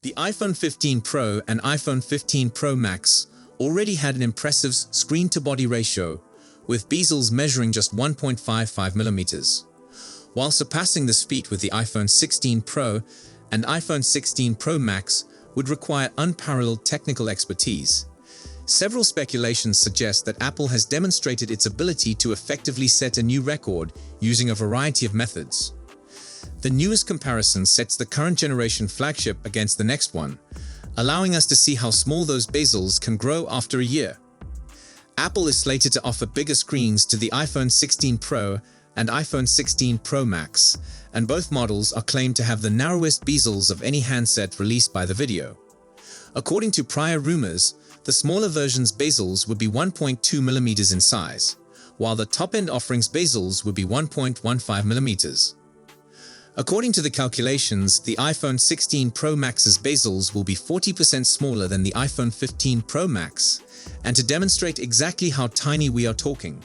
The iPhone 15 Pro and iPhone 15 Pro Max already had an impressive screen-to-body ratio, with bezels measuring just 1.55 millimeters, while surpassing this feat with the iPhone 16 Pro and iPhone 16 Pro Max would require unparalleled technical expertise. Several speculations suggest that Apple has demonstrated its ability to effectively set a new record using a variety of methods. The newest comparison sets the current generation flagship against the next one, allowing us to see how small those bezels can grow after a year. Apple is slated to offer bigger screens to the iPhone 16 Pro and iPhone 16 Pro Max, and both models are claimed to have the narrowest bezels of any handset released by the video. According to prior rumors, the smaller version's bezels would be 1.2 millimeters in size, while the top-end offering's bezels would be 1.15 millimeters. According to the calculations, the iPhone 16 Pro Max's bezels will be 40% smaller than the iPhone 15 Pro Max, and to demonstrate exactly how tiny we are talking,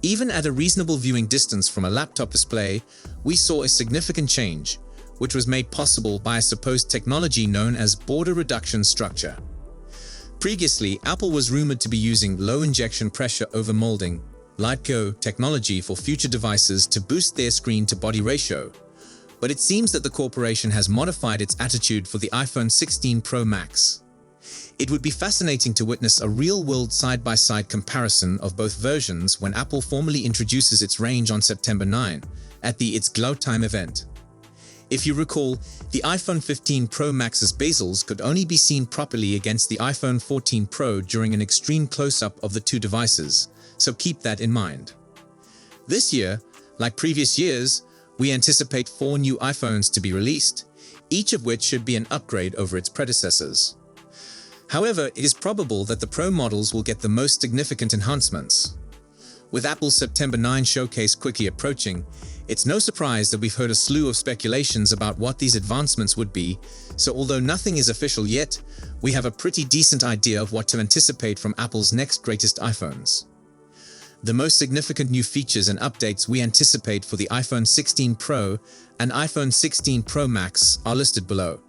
even at a reasonable viewing distance from a laptop display, we saw a significant change, which was made possible by a supposed technology known as border reduction structure. Previously, Apple was rumored to be using low injection pressure over molding (LightGo) technology for future devices to boost their screen-to-body ratio, but it seems that the corporation has modified its attitude for the iPhone 16 Pro Max. It would be fascinating to witness a real-world side-by-side comparison of both versions when Apple formally introduces its range on September 9 at the It's Glow Time event. If you recall, the iPhone 15 Pro Max's bezels could only be seen properly against the iPhone 14 Pro during an extreme close-up of the two devices, so keep that in mind. This year, like previous years, we anticipate 4 new iPhones to be released, each of which should be an upgrade over its predecessors. However, it is probable that the Pro models will get the most significant enhancements. With Apple's September 9 showcase quickly approaching, it's no surprise that we've heard a slew of speculations about what these advancements would be, so although nothing is official yet, we have a pretty decent idea of what to anticipate from Apple's next greatest iPhones. The most significant new features and updates we anticipate for the iPhone 16 Pro and iPhone 16 Pro Max are listed below.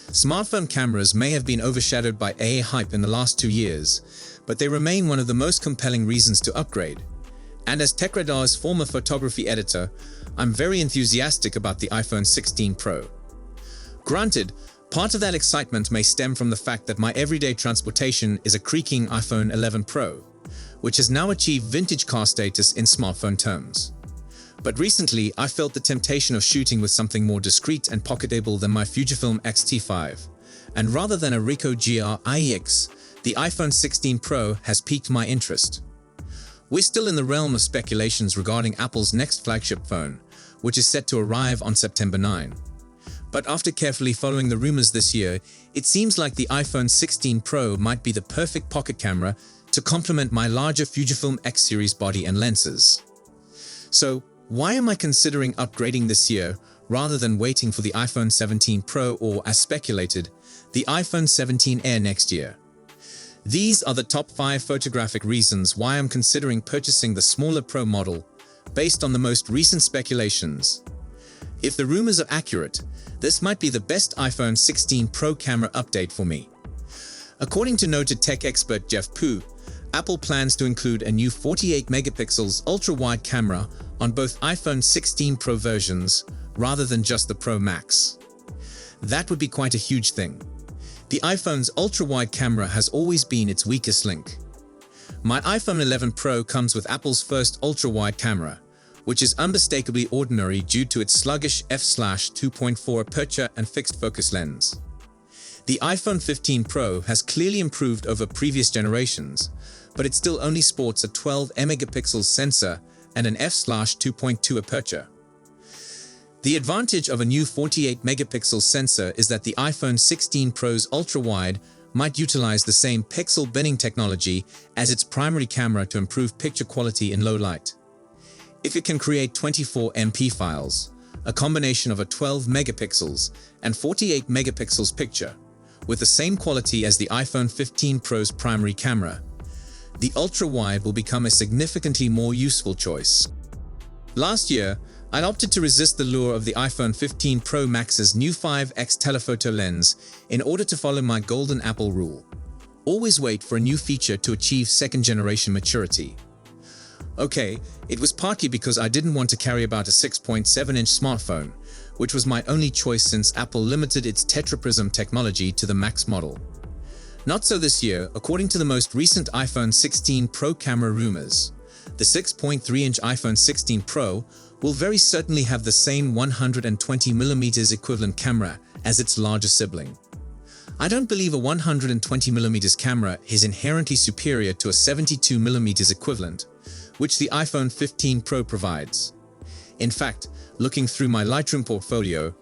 Smartphone cameras may have been overshadowed by AI hype in the last 2 years, but they remain one of the most compelling reasons to upgrade. And as TechRadar's former photography editor, I'm very enthusiastic about the iPhone 16 Pro. Granted, part of that excitement may stem from the fact that my everyday transportation is a creaking iPhone 11 Pro, which has now achieved vintage car status in smartphone terms. But recently, I felt the temptation of shooting with something more discreet and pocketable than my Fujifilm X-T5, and rather than a Ricoh GR-IX, the iPhone 16 Pro has piqued my interest. We're still in the realm of speculations regarding Apple's next flagship phone, which is set to arrive on September 9. But after carefully following the rumors this year, it seems like the iPhone 16 Pro might be the perfect pocket camera to complement my larger Fujifilm X series body and lenses. So, why am I considering upgrading this year rather than waiting for the iPhone 17 Pro or, as speculated, the iPhone 17 Air next year? These are the top 5 photographic reasons why I'm considering purchasing the smaller Pro model, based on the most recent speculations. If the rumors are accurate, this might be the best iPhone 16 Pro camera update for me. According to noted tech expert Jeff Pu, Apple plans to include a new 48 megapixels ultra-wide camera on both iPhone 16 Pro versions, rather than just the Pro Max. That would be quite a huge thing. The iPhone's ultra-wide camera has always been its weakest link. My iPhone 11 Pro comes with Apple's first ultra-wide camera, which is unmistakably ordinary due to its sluggish f/2.4 aperture and fixed focus lens. The iPhone 15 Pro has clearly improved over previous generations, but it still only sports a 12 megapixel sensor and an f/2.2 aperture. The advantage of a new 48 megapixel sensor is that the iPhone 16 Pro's ultra-wide might utilize the same pixel binning technology as its primary camera to improve picture quality in low light. If it can create 24 MP files, a combination of a 12 megapixels and 48 megapixels picture, with the same quality as the iPhone 15 Pro's primary camera, the ultra-wide will become a significantly more useful choice. Last year, I opted to resist the lure of the iPhone 15 Pro Max's new 5x telephoto lens in order to follow my golden Apple rule. Always wait for a new feature to achieve second-generation maturity. Okay, it was partly because I didn't want to carry about a 6.7-inch smartphone, which was my only choice since Apple limited its tetraprism technology to the Max model. Not so this year, according to the most recent iPhone 16 Pro camera rumors. The 6.3-inch iPhone 16 Pro will very certainly have the same 120mm equivalent camera as its larger sibling. I don't believe a 120mm camera is inherently superior to a 72mm equivalent, which the iPhone 15 Pro provides. In fact, looking through my Lightroom portfolio,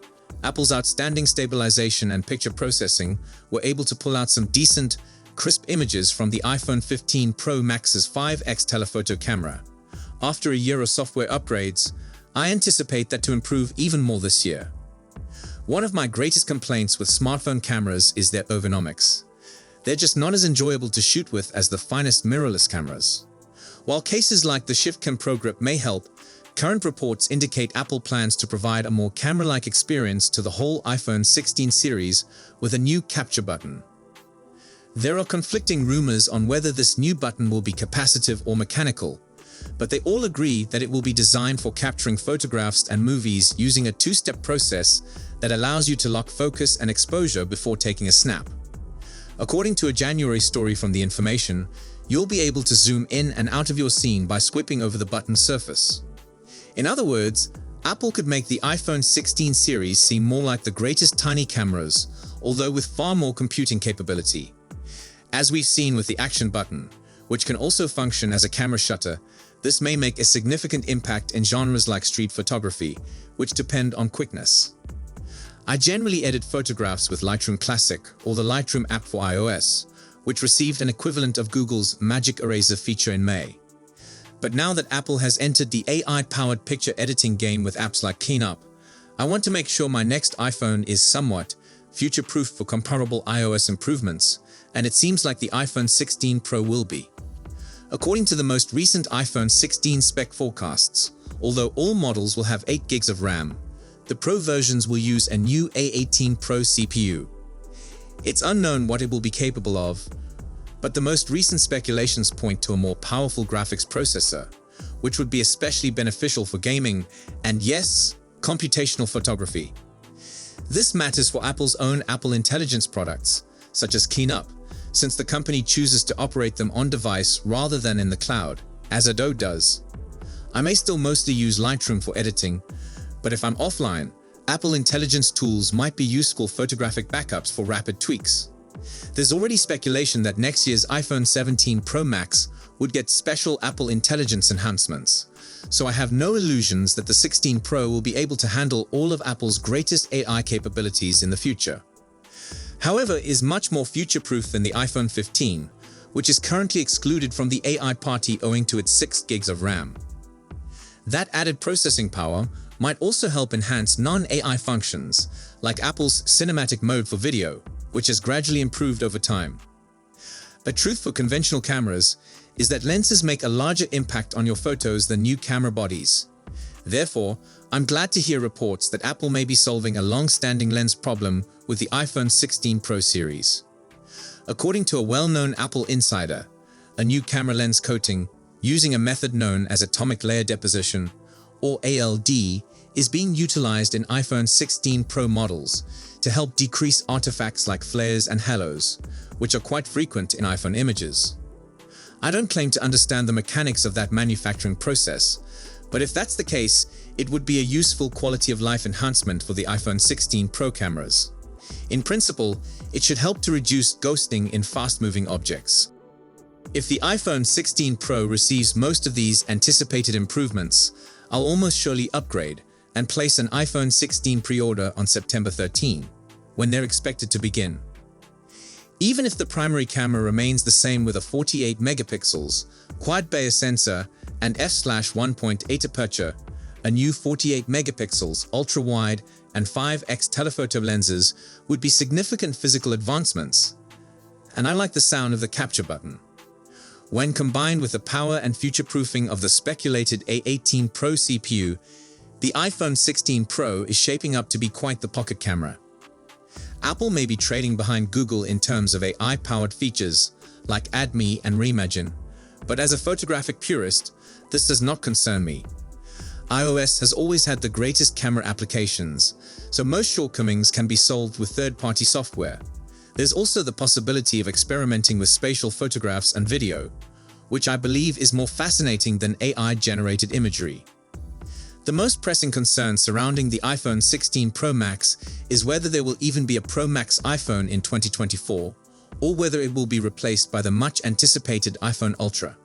Apple's outstanding stabilization and picture processing were able to pull out some decent, crisp images from the iPhone 15 Pro Max's 5x telephoto camera. After a year of software upgrades, I anticipate that to improve even more this year. One of my greatest complaints with smartphone cameras is their ergonomics. They're just not as enjoyable to shoot with as the finest mirrorless cameras. While cases like the ShiftCam Pro Grip may help, current reports indicate Apple plans to provide a more camera-like experience to the whole iPhone 16 series with a new capture button. There are conflicting rumors on whether this new button will be capacitive or mechanical, but they all agree that it will be designed for capturing photographs and movies using a two-step process that allows you to lock focus and exposure before taking a snap. According to a January story from The Information, you'll be able to zoom in and out of your scene by swipping over the button's surface. In other words, Apple could make the iPhone 16 series seem more like the greatest tiny cameras, although with far more computing capability. As we've seen with the Action button, which can also function as a camera shutter, this may make a significant impact in genres like street photography, which depend on quickness. I generally edit photographs with Lightroom Classic or the Lightroom app for iOS, which received an equivalent of Google's Magic Eraser feature in May. But now that Apple has entered the AI-powered picture editing game with apps like Cleanup, I want to make sure my next iPhone is somewhat future-proof for comparable iOS improvements, and it seems like the iPhone 16 Pro will be. According to the most recent iPhone 16 spec forecasts, although all models will have 8 GB of RAM, the Pro versions will use a new A18 Pro CPU. It's unknown what it will be capable of, but the most recent speculations point to a more powerful graphics processor, which would be especially beneficial for gaming and, yes, computational photography. This matters for Apple's own Apple Intelligence products, such as Cleanup, since the company chooses to operate them on-device rather than in the cloud, as Adobe does. I may still mostly use Lightroom for editing, but if I'm offline, Apple Intelligence tools might be useful photographic backups for rapid tweaks. There's already speculation that next year's iPhone 17 Pro Max would get special Apple Intelligence enhancements, so I have no illusions that the 16 Pro will be able to handle all of Apple's greatest AI capabilities in the future. However, it is much more future-proof than the iPhone 15, which is currently excluded from the AI party owing to its 6 GB of RAM. That added processing power might also help enhance non-AI functions, like Apple's cinematic mode for video, which has gradually improved over time. The truth for conventional cameras is that lenses make a larger impact on your photos than new camera bodies. Therefore, I'm glad to hear reports that Apple may be solving a long-standing lens problem with the iPhone 16 Pro series. According to a well-known Apple insider, a new camera lens coating, using a method known as atomic layer deposition, or ALD, is being utilized in iPhone 16 Pro models to help decrease artifacts like flares and halos, which are quite frequent in iPhone images. I don't claim to understand the mechanics of that manufacturing process, but if that's the case, it would be a useful quality of life enhancement for the iPhone 16 Pro cameras. In principle, it should help to reduce ghosting in fast-moving objects. If the iPhone 16 Pro receives most of these anticipated improvements, I'll almost surely upgrade and place an iPhone 16 pre-order on September 13, when they're expected to begin. Even if the primary camera remains the same with a 48 megapixels, quad-Bayer sensor, and f/1.8 aperture, a new 48 megapixels ultra-wide and 5x telephoto lenses would be significant physical advancements. And I like the sound of the capture button. When combined with the power and future-proofing of the speculated A18 Pro CPU, The iPhone 16 Pro is shaping up to be quite the pocket camera. Apple may be trailing behind Google in terms of AI-powered features like Add Me and Reimagine, but as a photographic purist, this does not concern me. iOS has always had the greatest camera applications, so most shortcomings can be solved with third-party software. There's also the possibility of experimenting with spatial photographs and video, which I believe is more fascinating than AI-generated imagery. The most pressing concern surrounding the iPhone 16 Pro Max is whether there will even be a Pro Max iPhone in 2024, or whether it will be replaced by the much-anticipated iPhone Ultra.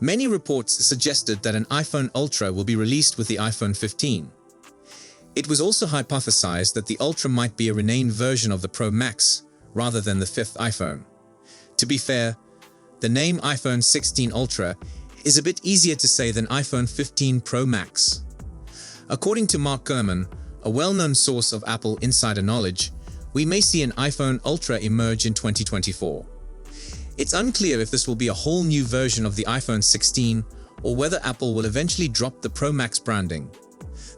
Many reports suggested that an iPhone Ultra will be released with the iPhone 15. It was also hypothesized that the Ultra might be a renamed version of the Pro Max, rather than the fifth iPhone. To be fair, the name iPhone 16 Ultra is a bit easier to say than iPhone 15 Pro Max. According to Mark Gurman, a well-known source of Apple insider knowledge, we may see an iPhone Ultra emerge in 2024. It's unclear if this will be a whole new version of the iPhone 16 or whether Apple will eventually drop the Pro Max branding.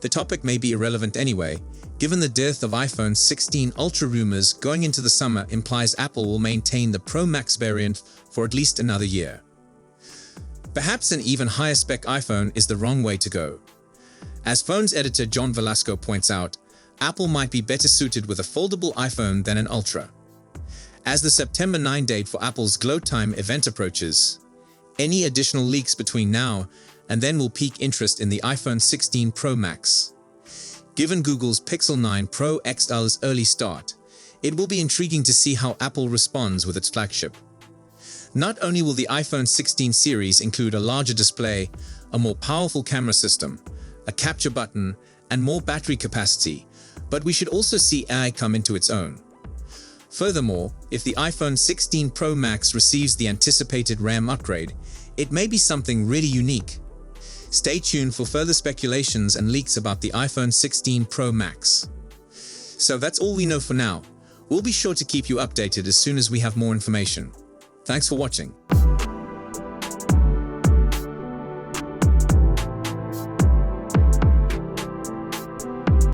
The topic may be irrelevant anyway, given the dearth of iPhone 16 Ultra rumors going into the summer implies Apple will maintain the Pro Max variant for at least another year. Perhaps an even higher spec iPhone is the wrong way to go. As phones editor John Velasco points out, Apple might be better suited with a foldable iPhone than an Ultra. As the September 9 date for Apple's Glow Time event approaches, any additional leaks between now and then will pique interest in the iPhone 16 Pro Max. Given Google's Pixel 9 Pro XL's early start, it will be intriguing to see how Apple responds with its flagship. Not only will the iPhone 16 series include a larger display, a more powerful camera system, a capture button, and more battery capacity, but we should also see AI come into its own. Furthermore, if the iPhone 16 Pro Max receives the anticipated RAM upgrade, it may be something really unique. Stay tuned for further speculations and leaks about the iPhone 16 Pro Max. So that's all we know for now. We'll be sure to keep you updated as soon as we have more information. Thanks for watching.